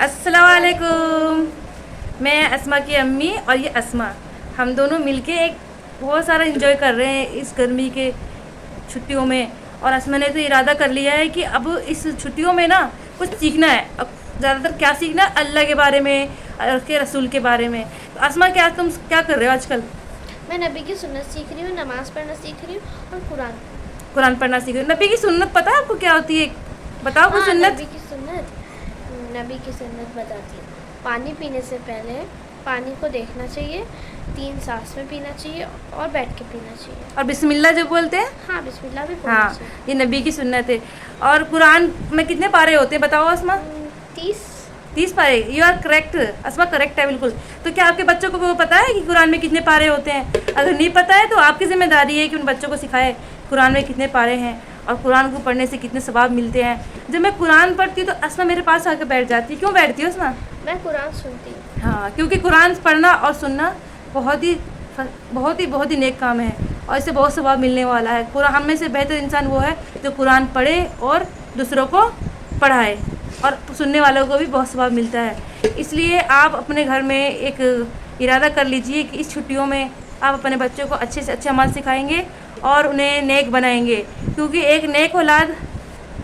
अस्सलाम वालेकुम। मैं अस्मा की अम्मी और ये अस्मा, हम दोनों मिलके एक बहुत सारा एंजॉय कर रहे हैं इस गर्मी के छुट्टियों में। और अस्मा ने तो इरादा कर लिया है कि अब इस छुट्टियों में ना कुछ सीखना है। अब ज़्यादातर क्या सीखना है, अल्लाह के बारे में और उसके रसूल के बारे में। तो अस्मा, तुम क्या कर रहे हो आजकल? मैं नबी की सुन्नत सीख रही हूँ, नमाज़ पढ़ना सीख रही हूँ और कुरान पढ़ना सीख रही हो। नबी की सुन्नत पता है आपको क्या होती है? बताओ कुछ सुन्नत। नबी की सुन्नत बताती है। पानी पीने से पहले पानी को देखना चाहिए, 3 सांस में पीना चाहिए और बैठ के पीना चाहिए। और बिस्मिल्लाह जो बोलते हैं, हाँ बिस्मिल्लाह भी बोलना हाँ, चाहिए। ये नबी की सुन्नत है। और कुरान में कितने पारे होते हैं बताओ अस्मा? 30 पारे। You are correct Asma, correct है बिल्कुल। तो क्या आपके बच्चों को पता है कि कुरान में कितने पारे होते हैं? अगर नहीं पता है तो आपकी जिम्मेदारी है कि उन बच्चों को सिखाए कुरान में कितने पारे हैं और कुरान को पढ़ने से कितने सवाब मिलते हैं। जब मैं कुरान पढ़ती हूँ तो अस्मा मेरे पास आकर बैठ जाती है। क्यों बैठती हो अस्मा? मैं कुरान सुनती हूँ। हाँ, क्योंकि कुरान पढ़ना और सुनना बहुत ही नेक काम है और इससे बहुत सवाब मिलने वाला है। कुरान, हम में से बेहतर इंसान वो है जो कुरान पढ़े और दूसरों को पढ़ाए, और सुनने वालों को भी बहुत सवाब मिलता है। इसलिए आप अपने घर में एक इरादा कर लीजिए कि इस छुट्टियों में आप अपने बच्चों को अच्छे से अच्छे अमल सिखाएंगे और उन्हें नेक बनाएंगे, क्योंकि एक नेक औलाद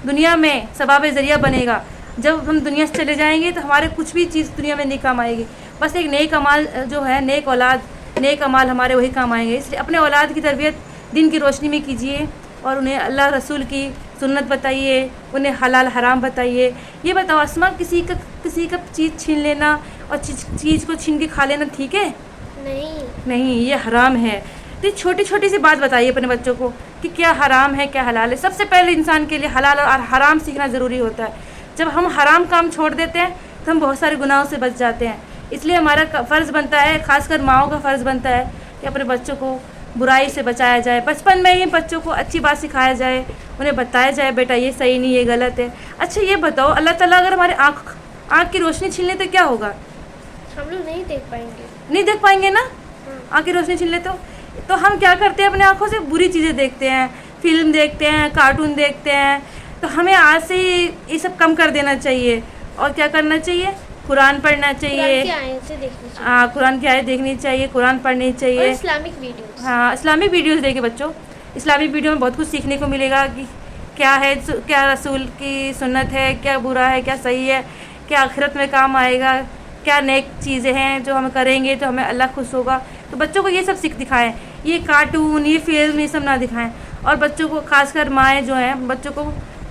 दुनिया में सबाब ज़रिया बनेगा। जब हम दुनिया से चले जाएंगे तो हमारे कुछ भी चीज़ दुनिया में नहीं काम आएगी। बस एक नेक अमाल जो है, नेक औलाद, नेक अमाल हमारे वही काम आएंगे। इसलिए अपने औलाद की तरबियत दिन की रोशनी में कीजिए और उन्हें अल्लाह रसूल की सुन्नत बताइए, उन्हें हलाल हराम बताइए। ये बताओ अस्मा, किसी का चीज़ छीन लेना और चीज़ को छीन के खा लेना ठीक है? नहीं, ये हराम है। तो छोटी छोटी सी बात बताइए अपने बच्चों को कि क्या हराम है क्या हलाल है। सबसे पहले इंसान के लिए हलाल और हराम सीखना ज़रूरी होता है। जब हम हराम काम छोड़ देते हैं तो हम बहुत सारे गुनाहों से बच जाते हैं। इसलिए हमारा फ़र्ज़ बनता है, ख़ासकर माओं का फ़र्ज़ बनता है कि अपने बच्चों को बुराई से बचाया जाए। बचपन में ही बच्चों को अच्छी बात सिखाया जाए, उन्हें बताया जाए बेटा ये सही नहीं, ये गलत है। अच्छा ये बताओ, अल्लाह ताला अगर हमारे आँख की रोशनी छीन ले तो क्या होगा? हम लोग नहीं देख पाएंगे ना। आँख की रोशनी छीन ले तो हम क्या करते हैं, अपने आँखों से बुरी चीज़ें देखते हैं, फिल्म देखते हैं, कार्टून देखते हैं। तो हमें आज से ही ये सब कम कर देना चाहिए और क्या करना चाहिए? कुरान पढ़ना चाहिए। हाँ, कुरान की आयत देखनी चाहिए, कुरान पढ़नी चाहिए। और इस्लामिक वीडियोस। हाँ, इस्लामिक वीडियोस देखिए बच्चों। इस्लामिक वीडियो में बहुत कुछ सीखने को मिलेगा कि क्या है, क्या रसूल की सुन्नत है, क्या बुरा है, क्या सही है, क्या आखिरत में काम आएगा, क्या नेक चीज़ें हैं जो हम करेंगे तो हमें अल्लाह खुश होगा। तो बच्चों को ये सब सीख दिखाएं, ये कार्टून, ये फिल्म, ये सब ना दिखाएं। और बच्चों को, खासकर माएँ जो हैं, बच्चों को,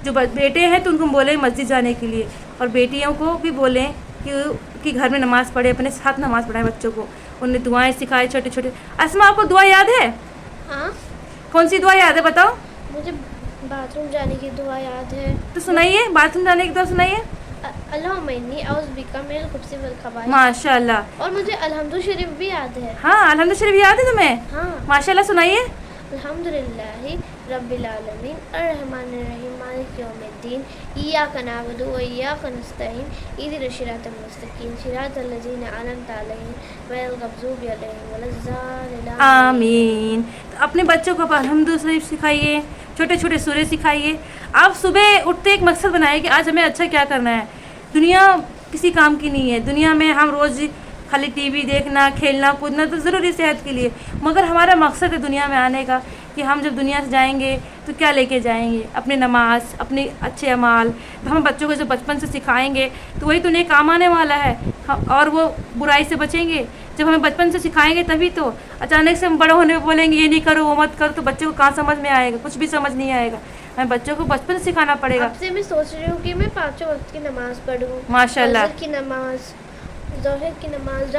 जो बेटे हैं तो उनको बोलें मस्जिद जाने के लिए, और बेटियों को भी बोलें कि घर में नमाज़ पढ़े, अपने साथ नमाज़ पढ़ाएं बच्चों को, उन्हें दुआएं सिखाएं छोटे छोटे। अस्मा, आपको दुआ याद है? हाँ। कौन सी दुआ याद है बताओ? मुझे बाथरूम जाने की दुआ याद है। तो सुनाइए, बाथरूम जाने की दुआ सुनाइए। माशाल्लाह। और मुझे अलहम्दु शरीफ भी याद है। हाँ, अलहम्दु शरीफ याद है तुम्हें? हाँ। माशाल्लाह, सुनाइए। अल्हम्दुलिल्लाहि रब्बिल आलमीन अर्रहमानिर रहीम मालिक यौमिद्दीन इय्याका नअबुदु व इय्याका नस्तईन इहदिनस सिरातल मुस्तकीम सिरातल लज़ीना अनअमता अलैहिम गैरिल मग़ज़ूबि अलैहिम वलज़्ज़ालिमीन। आमीन। तो अपने बच्चों को अलहम्दु शरीफ सिखाइए, छोटे छोटे सूरे सिखाइए। आप सुबह उठते एक मकसद बनाइए कि आज हमें अच्छा क्या करना है। दुनिया किसी काम की नहीं है। दुनिया में हम रोज़ खाली टीवी देखना, खेलना कूदना तो ज़रूरी सेहत के लिए, मगर हमारा मकसद है दुनिया में आने का कि हम जब दुनिया से जाएंगे तो क्या लेके जाएंगे? अपनी नमाज, अपने अच्छे अमाल। तो हम बच्चों को जब बचपन से सिखाएंगे तो वही तो उन्हें काम आने वाला है, और वो बुराई से बचेंगे। जब हमें बचपन से सिखाएंगे तभी तो। अचानक से हम बड़े होने में बोलेंगे ये नहीं करो, वो मत करो, तो बच्चे को कहाँ समझ में आएगा? कुछ भी समझ नहीं आएगा। हमें बच्चों को बचपन से सिखाना पड़ेगा। अब से मैं सोच रही हूँ कि मैं 5 वक्त की नमाज़ पढ़ूँ। माशाल्लाह। फजर की नमाज, ज़ोहर की नमाज,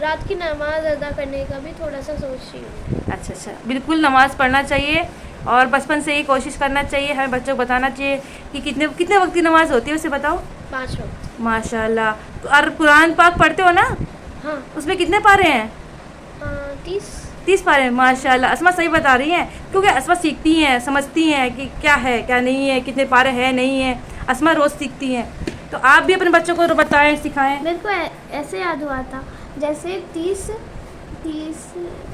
रात की नमाज अदा करने का भी थोड़ा सा सोच रही हूँ। अच्छा, बिल्कुल नमाज़ पढ़ना चाहिए और बचपन से ही कोशिश करना चाहिए। हमें बच्चों को बताना चाहिए कि कितने वक्त की नमाज़ होती है, उसे बताओ। 5 वक्त। माशाल्लाह। और कुरान पाक पढ़ते हो ना? हाँ। उसमें कितने पारे हैं? 30 पारे। माशाल्लाह, अस्मा सही बता रही हैं, क्योंकि अस्मा सीखती हैं, समझती हैं कि क्या है क्या नहीं है, कितने पारे हैं नहीं है। अस्मा रोज़ सीखती हैं। तो आप भी अपने बच्चों को बताएं, सिखाएं। मेरे को ऐसे याद हुआ था, जैसे 30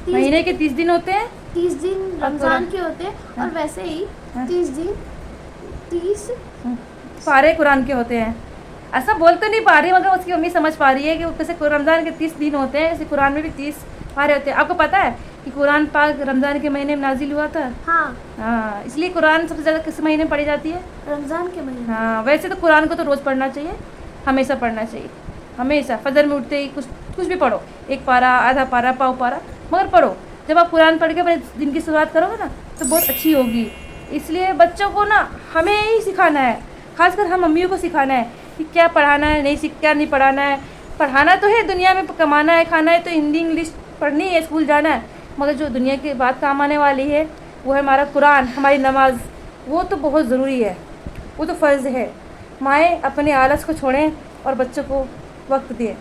महीने के 30 दिन होते हैं, 30 दिन रमज़ान के होते हैं, और वैसे ही 30 दिन 30 पारे कुरान के होते हैं। ऐसा बोल तो नहीं पा रही, मगर उसकी मम्मी समझ पा रही है कि जैसे रमज़ान के 30 दिन होते हैं, ऐसे कुरान में भी 30 पारे होते हैं। आपको पता है कि कुरान पाक रमज़ान के महीने में नाजिल हुआ था? हाँ, इसलिए कुरान सबसे ज़्यादा किस महीने में पढ़ी जाती है? रमज़ान के महीने। हाँ, वैसे तो कुरान को तो रोज़ पढ़ना चाहिए, हमेशा पढ़ना चाहिए, हमेशा फजर में उठते ही कुछ भी पढ़ो, 1 पारा, आधा पारा, पाव पारा, मगर पढ़ो। जब आप कुरान पढ़ के अपने दिन की शुरुआत करोगे ना तो बहुत अच्छी होगी। इसलिए बच्चों को ना हमें ही सिखाना है, खासकर हम मम्मियों को सिखाना है कि क्या पढ़ाना है, क्या नहीं पढ़ाना है। पढ़ाना तो है, दुनिया में कमाना है, खाना है, तो हिंदी इंग्लिश पढ़नी है, स्कूल जाना है, मगर जो दुनिया के बाद काम आने वाली है वो है हमारा कुरान, हमारी नमाज, वो तो बहुत ज़रूरी है, वो तो फ़र्ज़ है। माएँ अपने आलस को छोड़ें और बच्चों को वक्त दें।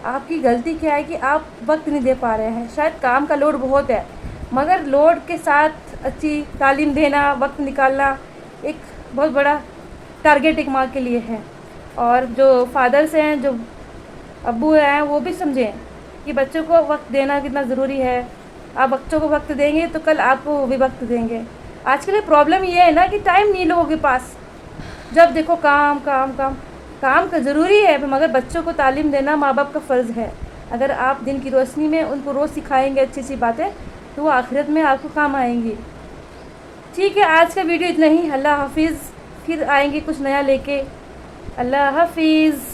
आपकी गलती क्या है कि आप वक्त नहीं दे पा रहे हैं, शायद काम का लोड बहुत है, मगर लोड के साथ अच्छी तालीम देना, वक्त निकालना एक बहुत बड़ा टारगेट एक माँ के लिए है। और जो फादर्स हैं, जो अब्बू हैं, वो भी समझें कि बच्चों को वक्त देना कितना ज़रूरी है। आप बच्चों को वक्त देंगे तो कल आपको वो भी वक्त देंगे। आजकल प्रॉब्लम ये है ना कि टाइम नहीं लोगों के पास, जब देखो काम काम काम काम का ज़रूरी है, मगर बच्चों को तालीम देना माँ बाप का फ़र्ज़ है। अगर आप दिन की रोशनी में उनको रोज़ सिखाएंगे अच्छी अच्छी बातें तो वो आखिरत में आपको काम आएंगी। ठीक है, आज का वीडियो इतना ही। अल्लाह हाफिज़, फिर आएंगे कुछ नया लेके। अल्लाह हाफिज़।